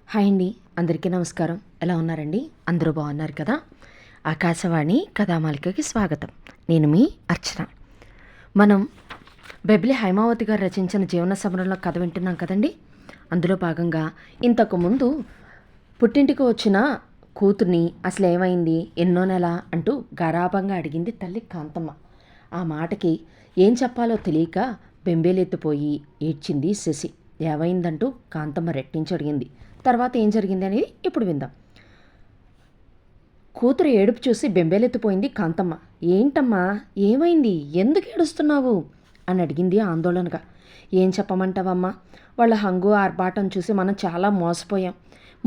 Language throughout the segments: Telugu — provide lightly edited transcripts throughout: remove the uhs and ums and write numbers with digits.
హాయ్ అండి, అందరికీ నమస్కారం. ఎలా ఉన్నారండి? అందరూ బాగున్నారు కదా? ఆకాశవాణి కథామాలికకి స్వాగతం. నేను మీ అర్చన. మనం బెబ్లి హైమావతి గారు రచించిన జీవన సమరంలో కథ వింటున్నాం కదండి. అందులో భాగంగా ఇంతకుముందు పుట్టింటికి వచ్చిన కూతుర్ని అసలు ఏమైంది, ఎన్నో నెల అంటూ గారాబంగా అడిగింది తల్లి కాంతమ్మ. ఆ మాటకి ఏం చెప్పాలో తెలియక బెంబేలెత్తిపోయి ఏడ్చింది శశి. ఏమైందంటూ కాంతమ్మ రెట్టించి అడిగింది. తర్వాత ఏం జరిగింది అనేది ఇప్పుడు విందాం. కూతురు ఏడుపు చూసి బెంబేలెత్తిపోయింది కాంతమ్మ. ఏంటమ్మా, ఏమైంది, ఎందుకు ఏడుస్తున్నావు అని అడిగింది ఆందోళనగా. ఏం చెప్పమంటావమ్మా, వాళ్ళ హంగు ఆర్భాటం చూసి మనం చాలా మోసపోయాం.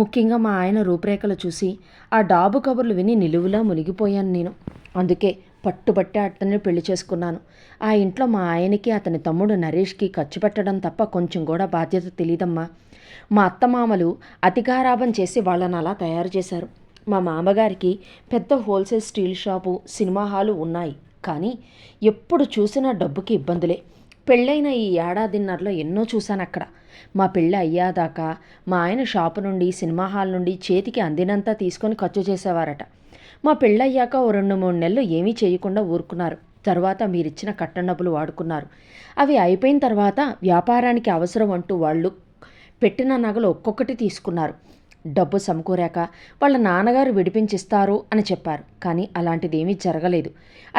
ముఖ్యంగా మా ఆయన రూపురేఖలు చూసి ఆ డాబు కబుర్లు విని నిలువులా మునిగిపోయాను నేను. అందుకే పట్టుబట్టి అతన్ని పెళ్లి చేసుకున్నాను. ఆ ఇంట్లో మా ఆయనకి అతని తమ్ముడు నరేష్కి ఖర్చు పెట్టడం తప్ప కొంచెం కూడా బాధ్యత తెలియదమ్మా. మా అత్తమామలు అతిగారాభం చేసి వాళ్ళని అలా తయారు చేశారు. మా మామగారికి పెద్ద wholesale steel shop, cinema hall ఉన్నాయి. కానీ ఎప్పుడు చూసినా డబ్బుకి ఇబ్బందులే. పెళ్ళైన ఈ ఏడాదిన్నరలో ఎన్నో చూశాను అక్కడ. మా పెళ్ళి అయ్యాదాకా మా ఆయన షాపు నుండి, సినిమా హాల్ నుండి చేతికి అందినంతా తీసుకొని ఖర్చు చేసేవారట. మా పెళ్ళయ్యాక ఓ 2-3 నెలలు ఏమీ చేయకుండా ఊరుకున్నారు. తర్వాత మీరిచ్చిన కట్న డబ్బులు వాడుకున్నారు. అవి అయిపోయిన తర్వాత వ్యాపారానికి అవసరం అంటూ వాళ్ళు పెట్టిన నగలు ఒక్కొక్కటి తీసుకున్నారు. డబ్బు సమకూరాక వాళ్ళ నాన్నగారు విడిపించిస్తారు అని చెప్పారు. కానీ అలాంటిదేమీ జరగలేదు.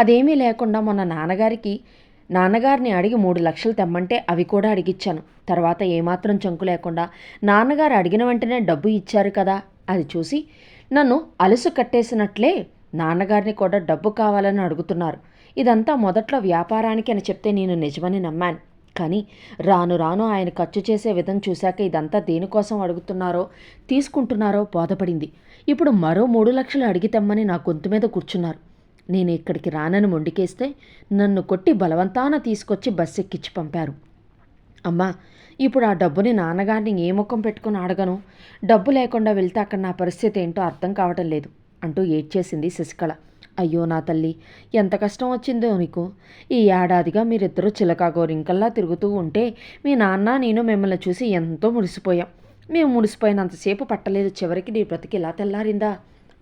అదేమీ లేకుండా మొన్న నాన్నగారిని అడిగి 3 లక్షలు తెమ్మంటే అవి కూడా అడిగిచ్చాను. తర్వాత ఏమాత్రం చంకు లేకుండా నాన్నగారు అడిగిన వెంటనే డబ్బు ఇచ్చారు కదా, అది చూసి నన్ను అలుసు కట్టేసినట్లే నాన్నగారిని కూడా డబ్బు కావాలని అడుగుతున్నారు. ఇదంతా మొదట్లో వ్యాపారానికి అని చెప్తే నేను నిజమని నమ్మాను. కానీ రాను రాను ఆయన ఖర్చు చేసే విధం చూశాక ఇదంతా దేనికోసం అడుగుతున్నారో, తీసుకుంటున్నారో బోధపడింది. ఇప్పుడు మరో 3 లక్షలు అడిగితెమ్మని నా గొంతు మీద కూర్చున్నారు. నేను ఇక్కడికి రానని మొండికేస్తే నన్ను కొట్టి బలవంతాన తీసుకొచ్చి బస్సు ఎక్కించి పంపారు. అమ్మా, ఇప్పుడు ఆ డబ్బుని నాన్నగారిని ఏ ముఖం పెట్టుకుని అడగను? డబ్బు లేకుండా వెళ్తే అక్కడ నా పరిస్థితి ఏంటో అర్థం కావటం లేదు అంటూ ఏడ్చేసింది శశికళ. అయ్యో నా తల్లి, ఎంత కష్టం వచ్చిందో నీకు. ఈ ఏడాదిగా మీరిద్దరూ చిలకా గోరింకల్లా తిరుగుతూ ఉంటే మీ నాన్న నేను మిమ్మల్ని చూసి ఎంతో మురిసిపోయాం. మేము మురిసిపోయినంతసేపు పట్టలేదు, చివరికి నీ బ్రతికి ఇలా తెల్లారిందా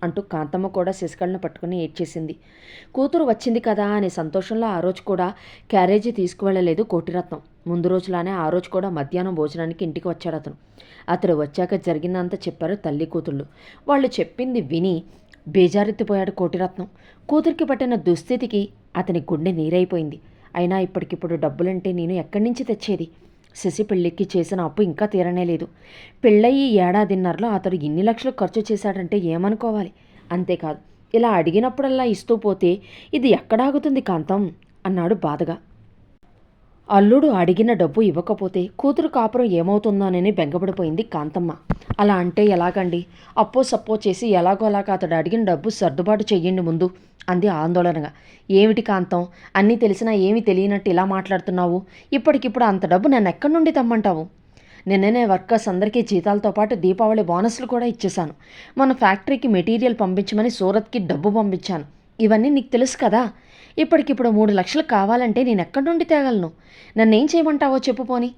అంటూ కాంతమ్మ కూడా శశికళను పట్టుకుని ఏడ్చేసింది. కూతురు వచ్చింది కదా అనే సంతోషంలో ఆ రోజు కూడా క్యారేజీ తీసుకువెళ్ళలేదు కోటిరత్నం. ముందు రోజులానే ఆ రోజు కూడా మధ్యాహ్నం భోజనానికి ఇంటికి వచ్చాడు అతను వచ్చాక జరిగిందంతా చెప్పారు తల్లి కూతుళ్ళు. వాళ్ళు చెప్పింది విని బేజారెత్తిపోయాడు కోటిరత్నం. కూతురికి పట్టిన దుస్థితికి అతని గుండె నీరైపోయింది. అయినా ఇప్పటికిప్పుడు డబ్బులంటే నేను ఎక్కడి నుంచి తెచ్చేది? శశి పెళ్ళికి చేసిన అప్పు ఇంకా తీరనే లేదు. పెళ్ళయి ఏడాదిన్నరలో అతడు ఇన్ని లక్షలు ఖర్చు చేశాడంటే ఏమనుకోవాలి? అంతేకాదు, ఇలా అడిగినప్పుడల్లా ఇస్తూ పోతే ఇది ఎక్కడాగుతుంది కాంతం అన్నాడు బాధగా. అల్లుడు అడిగిన డబ్బు ఇవ్వకపోతే కూతురు కాపురం ఏమవుతుందోనని బెంగపడిపోయింది కాంతమ్మ. అలా అంటే ఎలాగండి? అప్పో సప్పో చేసి ఎలాగోలాగా అతడు అడిగిన డబ్బు సర్దుబాటు చెయ్యండి ముందు అంది ఆందోళనగా. ఏమిటి కాంతం, అన్నీ తెలిసినా ఏమీ తెలియనట్టు ఇలా మాట్లాడుతున్నావు? ఇప్పటికిప్పుడు అంత డబ్బు నన్ను ఎక్కడి నుండి తెమ్మంటావు? నిన్ననే వర్కర్స్ అందరికీ జీతాలతో పాటు దీపావళి బోనస్లు కూడా ఇచ్చేశాను. మన ఫ్యాక్టరీకి మెటీరియల్ పంపించమని సూరత్కి డబ్బు పంపించాను. ఇవన్నీ నీకు తెలుసు కదా. ఇప్పటికిప్పుడు 3 లక్షలు కావాలంటే నేను ఎక్కడి నుండి తేగలను? నన్నేం చేయమంటావో చెప్పుపోని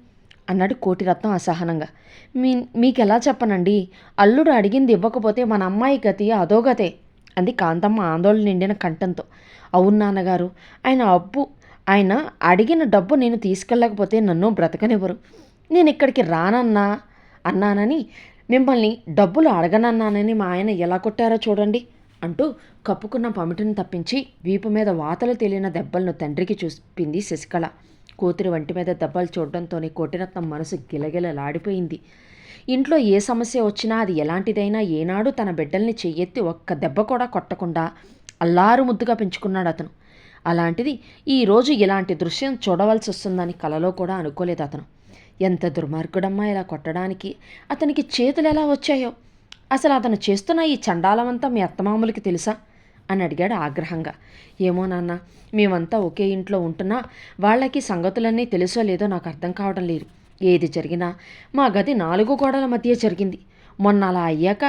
అన్నాడు కోటిరత్నం అసహనంగా. మీకెలా చెప్పనండి? అల్లుడు అడిగింది ఇవ్వకపోతే మన అమ్మాయి గతి అదోగతే అంది కాంతమ్మ ఆందోళన నిండిన కంఠంతో. అవును నాన్నగారు, ఆయన అడిగిన డబ్బు నేను తీసుకెళ్ళకపోతే నన్ను బ్రతకనివ్వరు. నేను ఇక్కడికి అన్నానని మిమ్మల్ని డబ్బులు అడగనన్నానని మా ఆయన ఎలా కొట్టారో చూడండి అంటూ కప్పుకున్న పమిటిని తప్పించి వీపు మీద వాతలు తేలిన దెబ్బలను తండ్రికి చూపింది శశికళ. కూతురి వంటి మీద దెబ్బలు చూడడంతోనే కోటిరత్నం మనసు గిలగిలలాడిపోయింది. ఇంట్లో ఏ సమస్య వచ్చినా అది ఎలాంటిదైనా ఏనాడు తన బిడ్డల్ని చెయ్యెత్తి ఒక్క దెబ్బ కూడా కొట్టకుండా అల్లారు ముద్దుగా పెంచుకున్నాడు అతను. అలాంటిది ఈరోజు ఇలాంటి దృశ్యం చూడవలసి వస్తుందని కలలో కూడా అనుకోలేదు అతను. ఎంత దుర్మార్గుడమ్మా ఇలా కొట్టడానికి! అతనికి చేతులు ఎలా వచ్చాయో! అసలు అతను చేస్తున్న ఈ చండాలమంతా మీ అత్తమామలకి తెలుసా అని అడిగాడు ఆగ్రహంగా. ఏమో నాన్న, మేమంతా ఒకే ఇంట్లో ఉంటున్నా వాళ్ళకి సంగతులన్నీ తెలుసో లేదో నాకు అర్థం కావడం లేదు. ఏది జరిగినా మా గది 4 గోడల మధ్య జరిగింది. మొన్న అలా అయ్యాక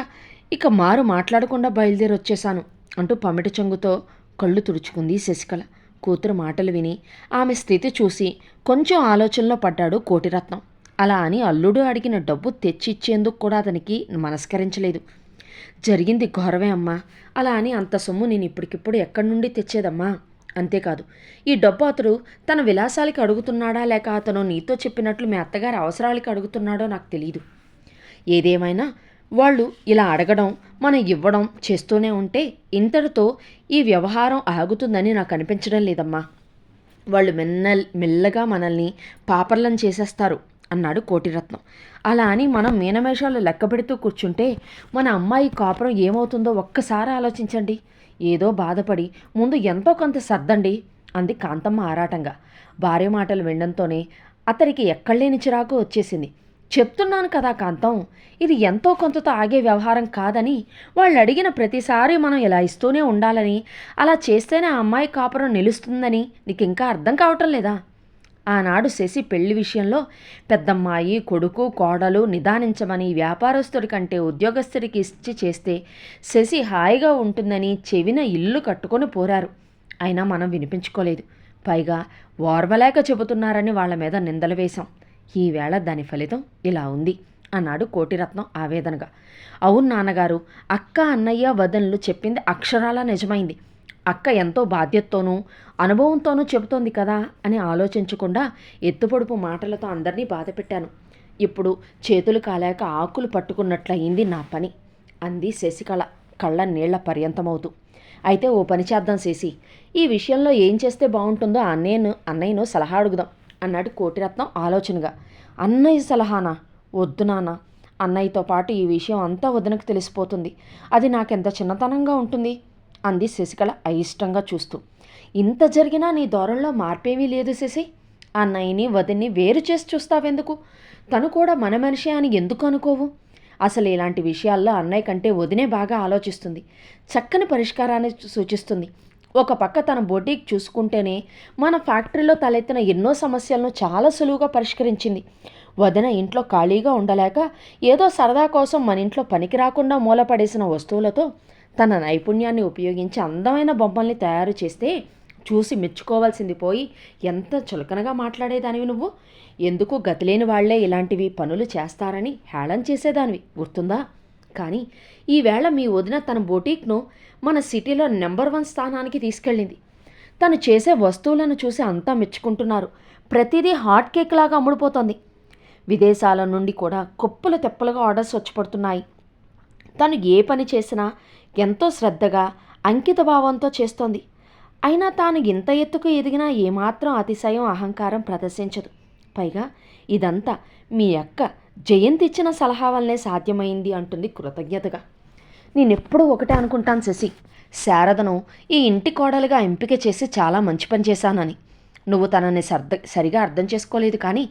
ఇక మాట్లాడకుండా బయలుదేరి వచ్చేశాను అంటూ పమిట చెంగుతో కళ్ళు తుడుచుకుంది శశికళ. కూతురు మాటలు విని ఆమె స్థితి చూసి కొంచెం ఆలోచనలో పడ్డాడు కోటిరత్నం. అలా అని అల్లుడు అడిగిన డబ్బు తెచ్చిచ్చేందుకు కూడా అతనికి మనస్కరించలేదు. జరిగింది ఘోరమే అమ్మా. అలా అని అంత సొమ్ము నేను ఇప్పటికిప్పుడు ఎక్కడి నుండి తెచ్చేదమ్మా? అంతేకాదు, ఈ డబ్బు అతడు తన విలాసాలకి అడుగుతున్నాడా, లేక అతను నీతో చెప్పినట్లు మీ అత్తగారి అవసరాలకి అడుగుతున్నాడో నాకు తెలియదు. ఏదేమైనా వాళ్ళు ఇలా అడగడం, మనం ఇవ్వడం చేస్తూనే ఉంటే ఇంతటితో ఈ వ్యవహారం ఆగుతుందని నాకు అనిపించడం లేదమ్మా. వాళ్ళు మెల్లగా మనల్ని పాపర్లం చేసేస్తారు అన్నాడు కోటిరత్నం. అలా అని మనం మీనమేషాలు లెక్క పెడుతూ కూర్చుంటే మన అమ్మాయి కాపురం ఏమవుతుందో ఒక్కసారి ఆలోచించండి. ఏదో బాధపడి ముందు ఎంతో కొంత సర్దండి అంది కాంతమ్మ ఆరాటంగా. భార్య మాటలు వినడంతోనే అతనికి ఎక్కడలేని చిరాకు వచ్చేసింది. చెప్తున్నాను కదా కాంతం, ఇది ఎంతో కొంతతో ఆగే వ్యవహారం కాదని, వాళ్ళు అడిగిన ప్రతిసారి మనం ఇలా ఇస్తూనే ఉండాలని, అలా చేస్తేనే ఆ అమ్మాయి కాపురం నిలుస్తుందని నీకు ఇంకా అర్థం కావటం లేదా? ఆనాడు శశి పెళ్లి విషయంలో పెద్దమ్మాయి, కొడుకు, కోడలు నిదానించమని వ్యాపారస్తుడి కంటే ఉద్యోగస్తుడికి ఇచ్చి చేస్తే శశి హాయిగా ఉంటుందని చెవిన ఇల్లు కట్టుకొని పోరారు. అయినా మనం వినిపించుకోలేదు. పైగా ఓర్వలేక చెబుతున్నారని వాళ్ళ మీద నిందలు వేశాం. ఈవేళ దాని ఫలితం ఇలా ఉంది అన్నాడు కోటిరత్నం ఆవేదనగా. అవును నాన్నగారు, అక్క, అన్నయ్య, వదనలు చెప్పింది అక్షరాలా నిజమైంది. అక్క ఎంతో బాధ్యతతోనూ అనుభవంతోనూ చెబుతోంది కదా అని ఆలోచించకుండా ఎత్తుపొడుపు మాటలతో అందరినీ బాధపెట్టాను. ఇప్పుడు చేతులు కాలేక ఆకులు పట్టుకున్నట్లయింది నా పని అంది శశికళ కళ్ళ నీళ్ల పర్యంతమవుతూ. అయితే ఓ పని చేద్దాం శశి, ఈ విషయంలో ఏం చేస్తే బాగుంటుందో అన్నయ్యను సలహా అడుగుదాం అన్నాడు కోటిరత్నం ఆలోచనగా. అన్నయ్య సలహానా? వద్దు నాన్న. అన్నయ్యతో పాటు ఈ విషయం అంతా వదినకు తెలిసిపోతుంది. అది నాకెంత చిన్నతనంగా ఉంటుంది అంది శశికళ అయిష్టంగా చూస్తూ. ఇంత జరిగినా నీ ధోరణిలో మార్పేమీ లేదు శశి. అన్నయ్యని వదిన్ని వేరు చేసి చూస్తావెందుకు? తను కూడా మన మనిషి అని ఎందుకు అనుకోవు? అసలు ఇలాంటి విషయాల్లో అన్నయ్య కంటే వదినే బాగా ఆలోచిస్తుంది, చక్కని పరిష్కారాన్ని సూచిస్తుంది. ఒక పక్క తన బొటీక్ చూసుకుంటేనే మన ఫ్యాక్టరీలో తలెత్తిన ఎన్నో సమస్యలను చాలా సులువుగా పరిష్కరించింది. వదిన ఇంట్లో ఖాళీగా ఉండలేక ఏదో సరదా కోసం మన ఇంట్లో పనికి రాకుండా మూలపడేసిన వస్తువులతో తన నైపుణ్యాన్ని ఉపయోగించి అందమైన బొమ్మల్ని తయారు చేస్తే చూసి మెచ్చుకోవాల్సింది పోయి ఎంత చులకనగా మాట్లాడేదానివి నువ్వు. ఎందుకు గతిలేని వాళ్లే ఇలాంటివి పనులు చేస్తారని హేళన చేసేదానివి, గుర్తుందా? కానీ ఈవేళ మీ వదిన తన బొటీక్ను మన సిటీలో నెంబర్ 1 స్థానానికి తీసుకెళ్ళింది. తను చేసే వస్తువులను చూసి అంతా మెచ్చుకుంటున్నారు. ప్రతిదీ హాట్ కేక్ లాగా అమ్ముడుపోతుంది. విదేశాల నుండి కూడా కుప్పలు తెప్పలుగా ఆర్డర్స్ వచ్చి పడుతున్నాయి. తను ఏ పని చేసినా ఎంతో శ్రద్ధగా, అంకిత భావంతో చేస్తోంది. అయినా తాను ఇంత ఎత్తుకు ఎదిగినా ఏమాత్రం అతిశయం, అహంకారం ప్రదర్శించదు. పైగా ఇదంతా మీ అక్క జయంతి ఇచ్చిన సలహా వల్లనే సాధ్యమైంది అంటుంది కృతజ్ఞతగా. నేనెప్పుడూ ఒకటే అనుకుంటాను శశి, శారదను ఈ ఇంటి కోడలుగా ఎంపిక చేసి చాలా మంచి పని చేశానని. నువ్వు తనని సరిగా అర్థం చేసుకోలేదు, కానీ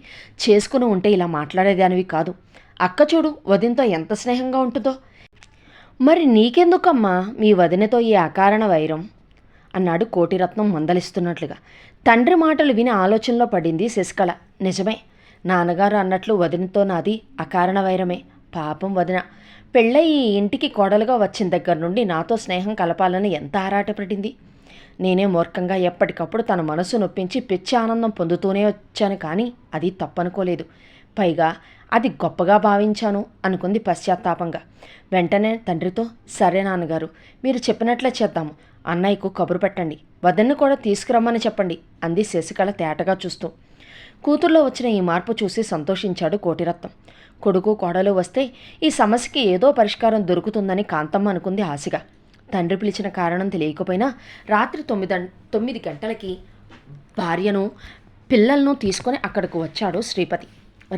చేసుకుని ఉంటే ఇలా మాట్లాడేదానివి కాదు. అక్క చూడు వదినతో ఎంత స్నేహంగా ఉంటుందో. మరి నీకెందుకమ్మా మీ వదినతో ఈ అకారణ వైరం అన్నాడు కోటిరత్నం మందలిస్తున్నట్లుగా. తండ్రి మాటలు విని ఆలోచనలో పడింది శశికళ. నిజమే, నాన్నగారు అన్నట్లు వదినతో నాది అకారణ వైరమే. పాపం వదిన పెళ్ళై ఈ ఇంటికి కోడలుగా వచ్చిన దగ్గర నుండి నాతో స్నేహం కలపాలని ఎంత ఆరాటపడింది. నేనే మూర్ఖంగా ఎప్పటికప్పుడు తన మనసు నొప్పించి పిచ్చి ఆనందం పొందుతూనే వచ్చాను, కానీ అది తప్పనుకోలేదు. పైగా అది గొప్పగా భావించాను అనుకుంది పశ్చాత్తాపంగా. వెంటనే తండ్రితో, సరే నాన్నగారు, మీరు చెప్పినట్లే చేద్దాము. అన్నయ్యకు కబురు పెట్టండి, వదన్ని కూడా తీసుకురమ్మని చెప్పండి అంది శశికళ తేటగా చూస్తూ. కూతుర్లో వచ్చిన ఈ మార్పు చూసి సంతోషించాడు కోటిరత్నం. కొడుకు కోడలు వస్తే ఈ సమస్యకి ఏదో పరిష్కారం దొరుకుతుందని కాంతమ్మ అనుకుంది ఆశగా. తండ్రి పిలిచిన కారణం తెలియకపోయినా రాత్రి 9 గంటలకి భార్యను, పిల్లలను తీసుకొని అక్కడికి వచ్చాడు శ్రీపతి.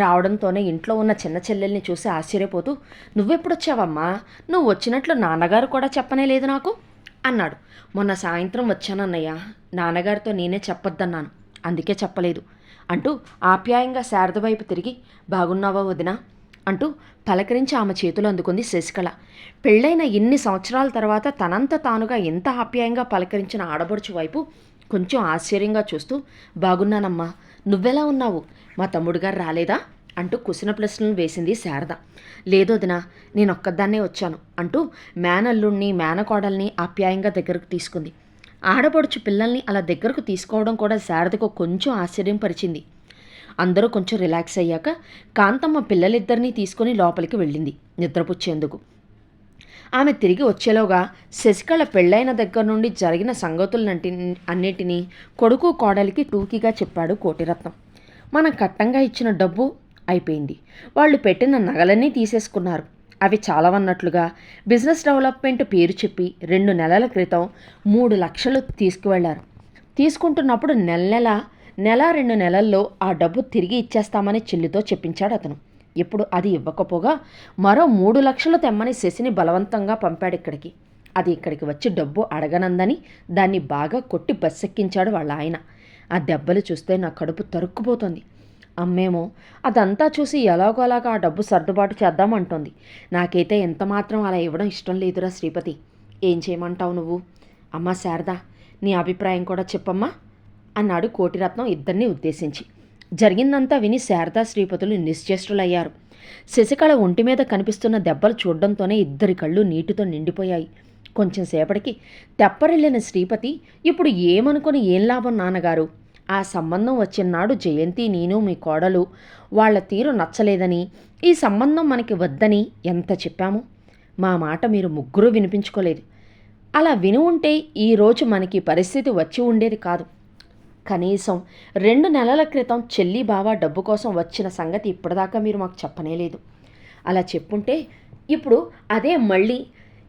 రావడంతోనే ఇంట్లో ఉన్న చిన్న చెల్లెల్ని చూసి ఆశ్చర్యపోతూ, నువ్వెప్పుడొచ్చావమ్మా? నువ్వు వచ్చినట్లు నాన్నగారు కూడా చెప్పనే లేదు నాకు అన్నాడు. మొన్న సాయంత్రం వచ్చానన్నయ్య, నాన్నగారితో నేనే చెప్పొద్దన్నాను, అందుకే చెప్పలేదు అంటూ ఆప్యాయంగా శారద వైపు తిరిగి, బాగున్నావా వదినా అంటూ పలకరించి ఆమె చేతులు అందుకుంది శశికళ. పెళ్ళైన ఇన్ని సంవత్సరాల తర్వాత తనంత తానుగా ఎంత ఆప్యాయంగా పలకరించిన ఆడబడుచు వైపు కొంచెం ఆశ్చర్యంగా చూస్తూ, బాగున్నానమ్మా, నువ్వెలా ఉన్నావు? మా తమ్ముడుగారు రాలేదా అంటూ కుశల ప్రశ్నలు వేసింది శారద. లేదొదినా, నేనొక్కదాన్నే వచ్చాను అంటూ మేనల్లుణ్ణి, మేనకోడల్ని ఆప్యాయంగా దగ్గరకు తీసుకుంది. ఆడపడుచు పిల్లల్ని అలా దగ్గరకు తీసుకోవడం కూడా శారదకు కొంచెం ఆశ్చర్యం పరిచింది. అందరూ కొంచెం రిలాక్స్ అయ్యాక కాంతమ్మ పిల్లలిద్దరినీ తీసుకుని లోపలికి వెళ్ళింది నిద్రపుచ్చేందుకు. ఆమె తిరిగి వచ్చేలోగా శశికళ పెళ్ళైన దగ్గర నుండి జరిగిన అన్నిటినీ కొడుకు కోడలికి టూకీగా చెప్పాడు కోటిరత్నం. మనం కట్టంగా ఇచ్చిన డబ్బు అయిపోయింది. వాళ్ళు పెట్టిన నగలన్నీ తీసేసుకున్నారు. అవి చాలవన్నట్లుగా బిజినెస్ డెవలప్మెంట్ పేరు చెప్పి 2 నెలల క్రితం 3 లక్షలు తీసుకువెళ్లారు. తీసుకుంటున్నప్పుడు నెల 2 నెలల్లో ఆ డబ్బు తిరిగి ఇచ్చేస్తామని చెల్లితో చెప్పించాడు అతను. ఇప్పుడు అది ఇవ్వకపోగా మరో 3 లక్షలు తెమ్మని శశిని బలవంతంగా పంపాడు ఇక్కడికి. అది ఇక్కడికి వచ్చి డబ్బు అడగనందని దాన్ని బాగా కొట్టి బస్సెక్కించాడు వాళ్ళ ఆయన. ఆ దెబ్బలు చూస్తే నా కడుపు తరుక్కుపోతుంది. అమ్మేమో అదంతా చూసి ఎలాగోలాగా ఆ డబ్బు సర్దుబాటు చేద్దామంటోంది. నాకైతే ఎంతమాత్రం అలా ఇవ్వడం ఇష్టం లేదురా శ్రీపతి. ఏం చేయమంటావు నువ్వు? అమ్మా శారదా, నీ అభిప్రాయం కూడా చెప్పమ్మా అన్నాడు కోటిరత్నం ఇద్దరిని ఉద్దేశించి. జరిగిందంతా విని శారదా శ్రీపతులు నిశ్చేష్టులయ్యారు. శశికళ ఒంటి మీద కనిపిస్తున్న దెబ్బలు చూడడంతోనే ఇద్దరి కళ్ళు నీటితో నిండిపోయాయి. కొంచెం సేపటికి తెప్పరిల్లిన శ్రీపతి, ఇప్పుడు ఏమనుకుని ఏం లాభం నాన్నగారు? ఆ సంబంధం వచ్చినాడు జయంతి, నేను, మీ కోడలు వాళ్ల తీరు నచ్చలేదని, ఈ సంబంధం మనకి వద్దని ఎంత చెప్పాము. మా మాట మీరు ముగ్గురూ వినిపించుకోలేదు. అలా విని ఉంటే ఈరోజు మనకి పరిస్థితి వచ్చి ఉండేది కాదు. కనీసం 2 నెలల క్రితం చెల్లి బావ డబ్బు కోసం వచ్చిన సంగతి ఇప్పటిదాకా మీరు మాకు చెప్పనేలేదు. అలా చెప్పుంటే ఇప్పుడు అదే మళ్ళీ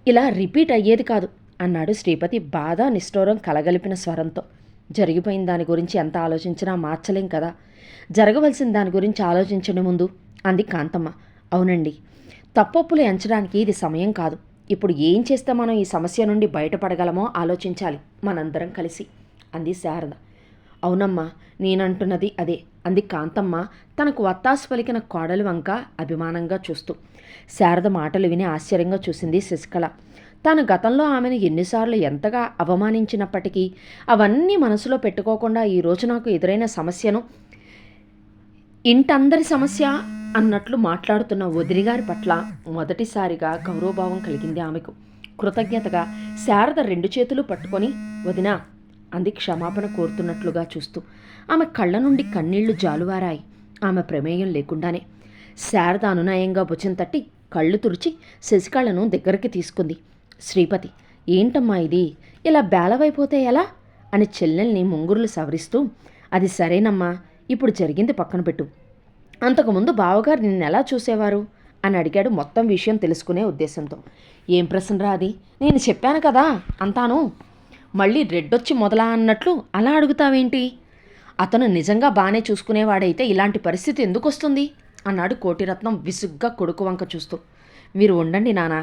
ఇలా రిపీట్ అయ్యేది కాదు అన్నాడు శ్రీపతి బాధ నిష్ఠూరం కలగలిపిన స్వరంతో. జరిగిపోయిన దాని గురించి ఎంత ఆలోచించినా మార్చలేం కదా. జరగవలసిన దాని గురించి ఆలోచించండి ముందు అంది కాంతమ్మ. అవునండి, తప్పొప్పులు ఎంచడానికి ఇది సమయం కాదు. ఇప్పుడు ఏం చేస్తే మనం ఈ సమస్య నుండి బయటపడగలమో ఆలోచించాలి మనందరం కలిసి అంది శారద. అవునమ్మా, నేనంటున్నది అదే అంది కాంతమ్మ తనకు వత్తాసు పలికిన కోడలి వంక అభిమానంగా చూస్తూ. శారద మాటలు విని ఆశ్చర్యంగా చూసింది శశికళ. తాను గతంలో ఆమెను ఎన్నిసార్లు ఎంతగా అవమానించినప్పటికీ అవన్నీ మనసులో పెట్టుకోకుండా ఈరోజు నాకు ఎదురైన సమస్యను ఇంటందరి సమస్య అన్నట్లు మాట్లాడుతున్న వదిలిగారి పట్ల మొదటిసారిగా గౌరవభావం కలిగింది ఆమెకు. కృతజ్ఞతగా శారద 2 చేతులు పట్టుకొని వదినా అంది క్షమాపణ కోరుతున్నట్లుగా చూస్తూ. ఆమె కళ్ళ నుండి కన్నీళ్లు జాలువారాయి. ఆమె ప్రమేయం లేకుండానే శారద అనునయంగా భుజం తట్టి కళ్ళు తుడిచి శశికళను దగ్గరికి తీసుకుంది. శ్రీపతి, ఏంటమ్మా ఇది, ఇలా బేలవైపోతే ఎలా అని చెల్లెల్ని ముంగురులు సవరిస్తూ, అది సరేనమ్మా, ఇప్పుడు జరిగింది పక్కన పెట్టు. అంతకుముందు బావగారు నిన్నెలా చూసేవారు అని అడిగాడు మొత్తం విషయం తెలుసుకునే ఉద్దేశంతో. ఏం ప్రశ్నరా అది? నేను చెప్పాను కదా అంతాను. మళ్ళీ రెడ్డొచ్చి మొదలా అన్నట్లు అలా అడుగుతావేంటి? అతను నిజంగా బాగానే చూసుకునేవాడైతే ఇలాంటి పరిస్థితి ఎందుకు వస్తుంది అన్నాడు కోటిరత్నం విసుగ్గా కొడుకు వంక చూస్తూ. మీరు ఉండండి నాన్న,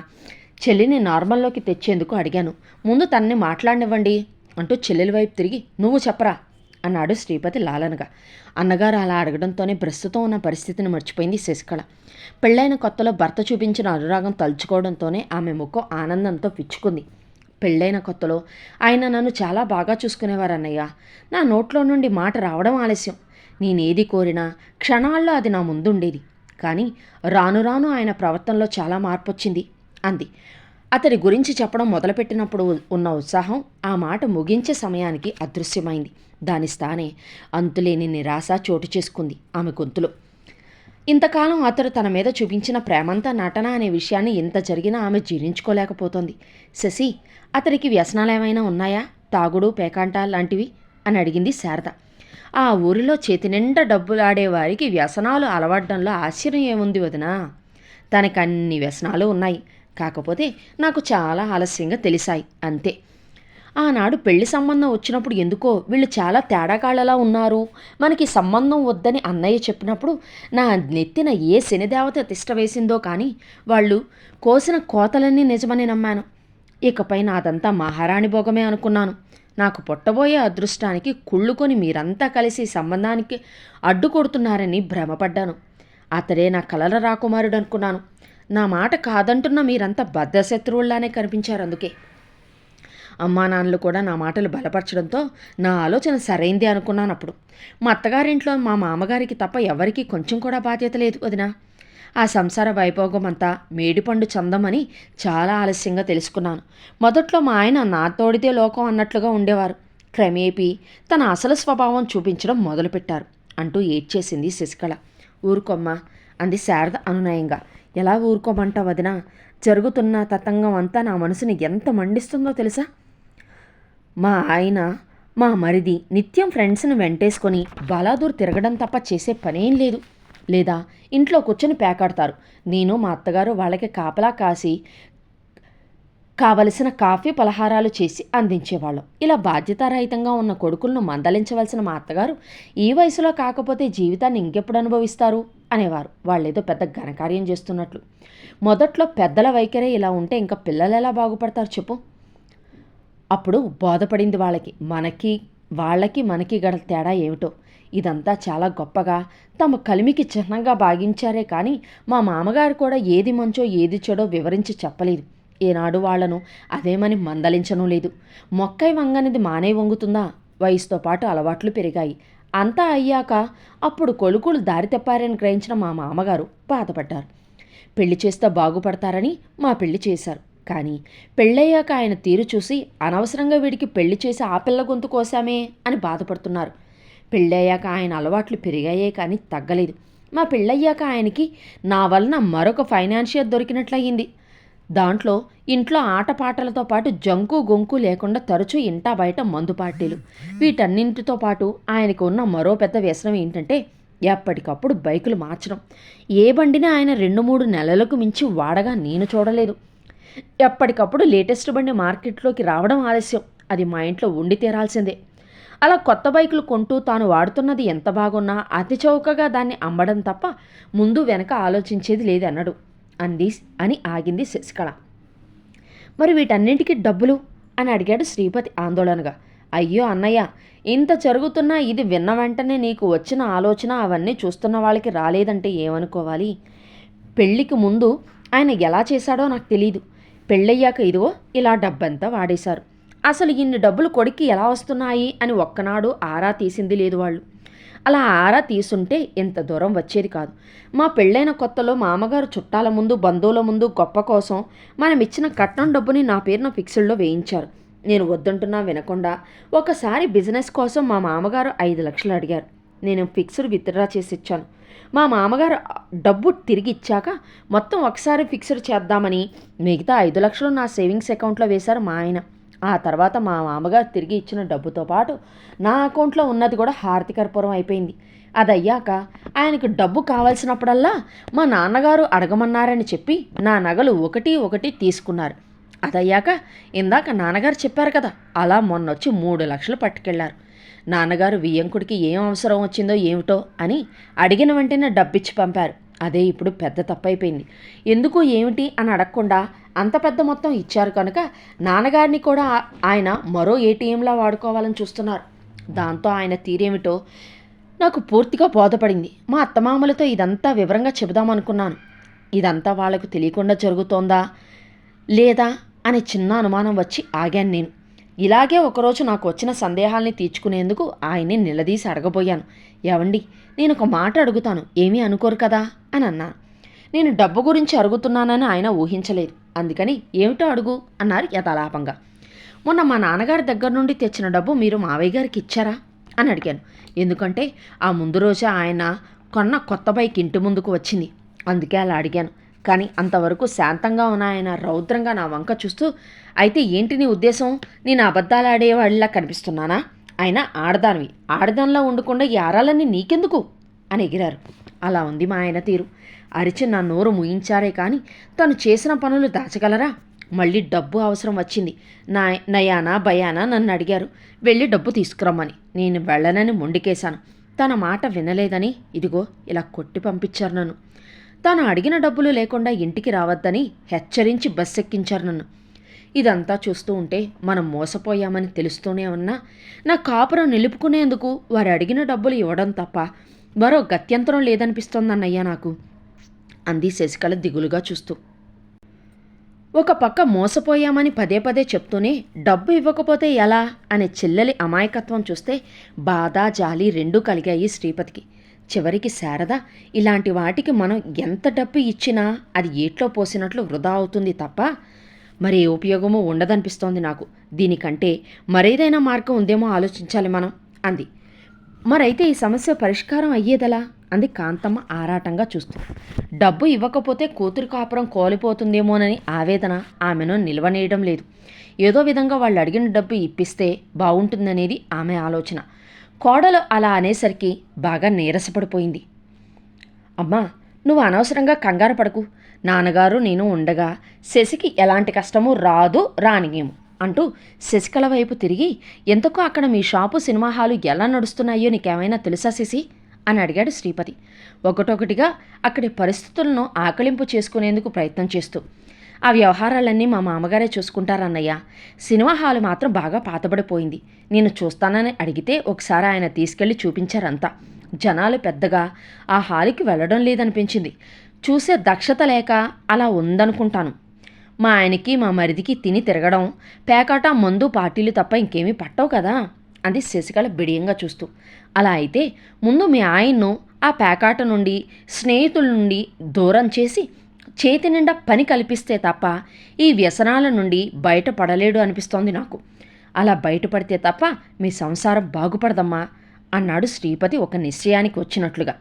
చెల్లిని నార్మల్లోకి తెచ్చేందుకు అడిగాను, ముందు తనని మాట్లాడనివ్వండి అంటూ చెల్లెలి వైపు తిరిగి నువ్వు చెప్పరా అన్నాడు శ్రీపతి లాలనగా. అన్నగారు అలా అడగడంతోనే ప్రస్తుతం ఉన్న పరిస్థితిని మర్చిపోయింది శశికళ. పెళ్ళైన కొత్తలో భర్త చూపించిన అనురాగం తలుచుకోవడంతోనే ఆమె ముఖం ఆనందంతో పిచ్చుకుంది. పెళ్ళైన కొత్తలో ఆయన నన్ను చాలా బాగా చూసుకునేవారన్నయ్య. నా నోట్లో నుండి మాట రావడం ఆలస్యం. నేనేది కోరినా క్షణాల్లో అది నా ముందుండేది. కానీ రాను రాను ఆయన ప్రవర్తనలో చాలా మార్పు వచ్చింది అంది. అతడి గురించి చెప్పడం మొదలుపెట్టినప్పుడు ఉన్న ఉత్సాహం ఆ మాట ముగించే సమయానికి అదృశ్యమైంది. దాని స్థానే అంతులేని నిరాశ చోటు చేసుకుంది ఆమె గొంతులో. ఇంతకాలం అతడు తన మీద చూపించిన ప్రేమంతా నటన అనే విషయాన్ని ఎంత జరిగినా ఆమె జీర్ణించుకోలేకపోతోంది. శశి, అతడికి వ్యసనాలేమైనా ఉన్నాయా? తాగుడు, పేకాంట లాంటివి అని అడిగింది శారద. ఆ ఊరిలో చేతి నిండా డబ్బులాడేవారికి వ్యసనాలు అలవడ్డంలో ఆశ్చర్యం ఏముంది వదినా? తనకు అన్ని వ్యసనాలు ఉన్నాయి. కాకపోతే నాకు చాలా ఆలస్యంగా తెలిసాయి అంతే. ఆనాడు పెళ్లి సంబంధం వచ్చినప్పుడు ఎందుకో వీళ్ళు చాలా తేడాకాళ్ళలా ఉన్నారు, మనకి సంబంధం వద్దని అన్నయ్య చెప్పినప్పుడు నా నెత్తిన ఏ శనిదేవత తిష్ట వేసిందో కానీ వాళ్ళు కోసిన కోతలన్నీ నిజమని నమ్మాను. ఇకపై నాదంతా మహారాణి భోగమే అనుకున్నాను. నాకు పుట్టబోయే అదృష్టానికి కుళ్ళుకొని మీరంతా కలిసి సంబంధానికి అడ్డు కొడుతున్నారని భ్రమపడ్డాను. అతడే నా కలల రాకుమారుడు అనుకున్నాను. నా మాట కాదంటున్న మీరంతా బద్ధశత్రువుల్లానే కనిపించారు. అందుకే అమ్మా నాన్నలు కూడా నా మాటలు బలపరచడంతో నా ఆలోచన సరైందే అనుకున్నాను. అప్పుడు మా అత్తగారింట్లో మా మామగారికి తప్ప ఎవరికీ కొంచెం కూడా బాధ్యత లేదు వదినా. ఆ సంసార వైభోగం అంతా మేడిపండు చందమని చాలా ఆలస్యంగా తెలుసుకున్నాను. మొదట్లో మా ఆయన నా తోడితే లోకం అన్నట్లుగా ఉండేవారు. క్రమేపీ తన అసలు స్వభావం చూపించడం మొదలుపెట్టారు. అంటూ ఏడ్చేసింది శశికళ. ఊరుకోమ్మా అంది శారద అనునయంగా. ఎలా ఊరుకోమంటా వదినా? జరుగుతున్న తతంగం అంతా నా మనసుని ఎంత మండిస్తుందో తెలుసా? మా ఆయన మా మరిది నిత్యం ఫ్రెండ్స్ని వెంటేసుకొని బలాదూర్ తిరగడం తప్ప చేసే పనేం లేదు. లేదా ఇంట్లో కూర్చొని పేకాడతారు. నేను మా అత్తగారు వాళ్ళకి కాపలా కాసి కావలసిన కాఫీ పలహారాలు చేసి అందించేవాళ్ళం. ఇలా బాధ్యతారహితంగా ఉన్న కొడుకులను మందలించవలసిన మా అత్తగారు ఈ వయసులో కాకపోతే జీవితాన్ని ఇంకెప్పుడు అనుభవిస్తారు అనేవారు. వాళ్ళేదో పెద్ద ఘనకార్యం చేస్తున్నట్లు. మొదట్లో పెద్దల వైఖరే ఇలా ఉంటే ఇంకా పిల్లలు ఎలా బాగుపడతారు చెప్పు? అప్పుడు బోధపడింది వాళ్ళకి మనకి గల తేడా ఏమిటో. ఇదంతా చాలా గొప్పగా తమ కలిమికి చిహ్నంగా భావించారే కానీ మా మామగారు కూడా ఏది మంచో ఏది చెడో వివరించి చెప్పలేదు. ఏనాడు వాళ్లను అదేమని మందలించనూ లేదు. మొక్కై వంగనిది మానే వంగుతుందా? వయసుతో పాటు అలవాట్లు పెరిగాయి. అంతా అయ్యాక అప్పుడు కొలుకులు దారి తెప్పారని గ్రహించిన మా మామగారు బాధపడ్డారు. పెళ్లి చేస్తే బాగుపడతారని మా పెళ్లి చేశారు. కానీ పెళ్ళయ్యాక ఆయన తీరు చూసి అనవసరంగా వీడికి పెళ్లి చేసి ఆ పిల్ల గొంతు కోసామే అని బాధపడుతున్నారు. పెళ్ళయ్యాక ఆయన అలవాట్లు పెరిగాయే కానీ తగ్గలేదు. మా పెళ్ళయ్యాక ఆయనకి నా వలన మరొక ఫైనాన్షియర్ దొరికినట్లయింది. దాంట్లో ఇంట్లో ఆటపాటలతో పాటు జంకు గొంకు లేకుండా తరచూ ఇంటా బయట మందు పార్టీలు. వీటన్నింటితో పాటు ఆయనకు ఉన్న మరో పెద్ద వ్యసనం ఏంటంటే ఎప్పటికప్పుడు బైకులు మార్చడం. ఏ బండిని ఆయన 2-3 నెలలకు మించి వాడగా నేను చూడలేదు. ఎప్పటికప్పుడు లేటెస్ట్ బండి మార్కెట్లోకి రావడం ఆలస్యం. అది మా ఇంట్లో ఉండి తీరాల్సిందే. అలా కొత్త బైకులు కొంటూ తాను వాడుతున్నది ఎంత బాగున్నా అతి చౌకగా దాన్ని అమ్మడం తప్ప ముందు వెనక ఆలోచించేది లేదన్నాడు అని ఆగింది శశికళ. మరి వీటన్నింటికి డబ్బులు అని అడిగాడు శ్రీపతి ఆందోళనగా. అయ్యో అన్నయ్య, ఇంత జరుగుతున్నా ఇది విన్న వెంటనే నీకు వచ్చిన ఆలోచన అవన్నీ చూస్తున్న వాళ్ళకి రాలేదంటే ఏమనుకోవాలి? పెళ్ళికి ముందు ఆయన ఎలా చేశాడో నాకు తెలీదు. పెళ్ళయ్యాక ఇదిగో ఇలా డబ్బంతా వాడేశారు. అసలు ఇన్ని డబ్బులు కొడుక్కి ఎలా వస్తున్నాయి అని ఒక్కనాడు ఆరా తీసింది లేదు వాళ్ళు. అలా ఆరా తీసుంటే ఇంత దూరం వచ్చేది కాదు. మా పెళ్ళైన కొత్తలో మా అమ్మగారు చుట్టాల ముందు బంధువుల ముందు గొప్ప కోసం మనం ఇచ్చిన కట్నం డబ్బుని నా పేరున ఫిక్స్డ్లో వేయించారు. నేను వద్దంటున్నా వినకుండా ఒకసారి బిజినెస్ కోసం మా మామగారు 5 లక్షలు అడిగారు. నేను ఫిక్స్డ్ విత్డ్రా చేసి ఇచ్చాను. మా మామగారు డబ్బు తిరిగి ఇచ్చాక మొత్తం ఒకసారి ఫిక్స్డ్ చేద్దామని మిగతా 5 లక్షలు నా సేవింగ్స్ అకౌంట్లో వేశారు మా ఆయన. ఆ తర్వాత మా మామగారు తిరిగి ఇచ్చిన డబ్బుతో పాటు నా అకౌంట్లో ఉన్నది కూడా హారతికర్పూరం అయిపోయింది. అది అయ్యాక ఆయనకు డబ్బు కావాల్సినప్పుడల్లా మా నాన్నగారు అడగమన్నారని చెప్పి నా నగలు ఒకటి తీసుకున్నారు. అదయ్యాక ఇందాక నాన్నగారు చెప్పారు కదా, అలా మొన్నొచ్చి 3 లక్షలు పట్టుకెళ్లారు. నాన్నగారు వియ్యంకుడికి ఏం అవసరం వచ్చిందో ఏమిటో అని అడిగిన వెంటనే డబ్బిచ్చి పంపారు. అదే ఇప్పుడు పెద్ద తప్పైపోయింది. ఎందుకు ఏమిటి అని అడగకుండా అంత పెద్ద మొత్తం ఇచ్చారు కనుక నాన్నగారిని కూడా ఆయన మరో ఏటీఎంలా వాడుకోవాలని చూస్తున్నారు. దాంతో ఆయన తీరేమిటో నాకు పూర్తిగా బోధపడింది. మా అత్తమామలతో ఇదంతా వివరంగా చెబుదామనుకున్నాను. ఇదంతా వాళ్లకు తెలియకుండా జరుగుతోందా లేదా అనే చిన్న అనుమానం వచ్చి ఆగాను నేను. ఇలాగే ఒకరోజు నాకు వచ్చిన సందేహాల్ని తీర్చుకునేందుకు ఆయన్ని నిలదీసి అడగబోయాను. ఏవండి, నేను ఒక మాట అడుగుతాను, ఏమీ అనుకోరు కదా అని అన్నాను. నేను డబ్బు గురించి అడుగుతున్నానని ఆయన ఊహించలేదు. అందుకని ఏమిటో అడుగు అన్నారు యథాలాపంగా. మొన్న మా నాన్నగారి దగ్గర నుండి తెచ్చిన డబ్బు మీరు మావయ్య గారికి ఇచ్చారా అని అడిగాను. ఎందుకంటే ఆ ముందు రోజే ఆయన కొన్న కొత్త బైక్ ఇంటి ముందుకు వచ్చింది. అందుకే అలా అడిగాను. కానీ అంతవరకు శాంతంగా ఉన్న ఆయన రౌద్రంగా నా వంక చూస్తూ, అయితే ఏంటి నీ ఉద్దేశం? నేను అబద్ధాలు ఆడేవాళ్ళలా కనిపిస్తున్నానా? అయినా ఆడదానివి, ఆడదానిలా ఉండకుండా ఈ ఆరాలన్నీ నీకెందుకు అని ఎగిరారు. అలా ఉంది మా ఆయన తీరు. అరిచి నా నోరు ముయించారే కానీ తను చేసిన పనులు దాచగలరా? మళ్ళీ డబ్బు అవసరం వచ్చింది. నయానా భయానా నన్ను అడిగారు వెళ్ళి డబ్బు తీసుకురమ్మని. నేను వెళ్ళనని మొండికేశాను. తన మాట వినలేదని ఇదిగో ఇలా కొట్టి పంపించారు నన్ను. తాను అడిగిన డబ్బులు లేకుండా ఇంటికి రావద్దని హెచ్చరించి బస్సు ఎక్కించారు నన్ను. ఇదంతా చూస్తూ ఉంటే మనం మోసపోయామని తెలుస్తూనే ఉన్నా నా కాపురం నిలుపుకునేందుకు వారు అడిగిన డబ్బులు ఇవ్వడం తప్ప మరో గత్యంతరం లేదనిపిస్తోందన్నయ్యా నాకు అంది శశికళ దిగులుగా చూస్తూ. ఒక పక్క మోసపోయామని పదే చెప్తూనే డబ్బు ఇవ్వకపోతే ఎలా అనే చెల్లెలి అమాయకత్వం చూస్తే బాధ జాలి రెండూ కలిగాయి శ్రీపతికి. చివరికి శారద ఇలాంటి వాటికి మనం ఎంత డబ్బు ఇచ్చినా అది ఏట్లో పోసినట్లు వృధా అవుతుంది తప్ప మరే ఉపయోగమూ ఉండదనిపిస్తోంది నాకు. దీనికంటే మరేదైనా మార్గం ఉందేమో ఆలోచించాలి మనం అంది. మరైతే ఈ సమస్య పరిష్కారం అయ్యేదెలా అంది కాంతమ్మ ఆరాటంగా చూస్తూ. డబ్బు ఇవ్వకపోతే కూతురు కాపురం కోల్పోతుందేమోనని ఆవేదన ఆమెను నిలవనీయడం లేదు. ఏదో విధంగా వాళ్ళు అడిగిన డబ్బు ఇప్పిస్తే బాగుంటుందనేది ఆమె ఆలోచన. కోడలు అలా అనేసరికి బాగా నీరసపడిపోయింది. అమ్మా, నువ్వు అనవసరంగా కంగారు పడకు. నాన్నగారు నేను ఉండగా శశికి ఎలాంటి కష్టమూ రానియేమో అంటూ శశికళ వైపు తిరిగి, ఎంతకో అక్కడ మీ షాపు సినిమా హాలు ఎలా నడుస్తున్నాయో నీకేమైనా తెలుసా శశి అని అడిగాడు శ్రీపతి, ఒకటొకటిగా అక్కడి పరిస్థితులను ఆకలింపు చేసుకునేందుకు ప్రయత్నం చేస్తూ. ఆ వ్యవహారాలన్నీ మా మామగారే చూసుకుంటారన్నయ్య. సినిమా హాలు మాత్రం బాగా పాతబడిపోయింది. నేను చూస్తానని అడిగితే ఒకసారి ఆయన తీసుకెళ్లి చూపించారంతా. జనాలు పెద్దగా ఆ హాలుకి వెళ్ళడం లేదనిపించింది. చూసే దక్షత లేక అలా ఉందనుకుంటాను. మా ఆయనకి మా మరిదికి తిని తిరగడం, పేకాట, మందు, పార్టీలు తప్ప ఇంకేమీ పట్టవు కదా అంది శశికళ బిడియంగా చూస్తూ. అలా అయితే ముందు మీ ఆయన్ను ఆ పేకాట నుండి, స్నేహితుల నుండి దూరం చేసి చేతి నిండా పని కల్పిస్తే తప్ప ఈ వ్యసనాల నుండి బయటపడలేడు అనిపిస్తోంది నాకు. అలా బయటపడితే తప్ప మీ సంసారం బాగుపడదమ్మా అన్నాడు శ్రీపతి ఒక నిశ్చయానికి వచ్చినట్లుగా.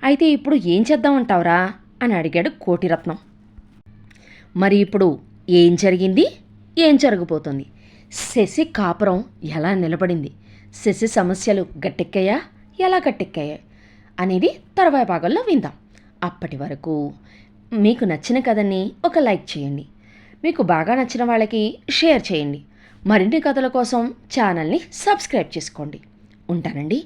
అయితే ఇప్పుడు ఏం చేద్దామంటావురా అని అడిగాడు కోటిరత్నం. మరి ఇప్పుడు ఏం జరిగింది, ఏం జరగబోతోంది, శశి కాపురం ఎలా నిలబడింది, శశి సమస్యలు గట్టెక్కాయా, ఎలా గట్టెక్కాయా అనేది తర్వాయి భాగంలో విందాం. అప్పటి వరకు మీకు నచ్చిన కథని ఒక లైక్ చేయండి, మీకు బాగా నచ్చిన వాళ్ళకి షేర్ చేయండి. మరిన్ని కథల కోసం ఛానల్ని సబ్స్క్రైబ్ చేసుకోండి. ఉంటానండి.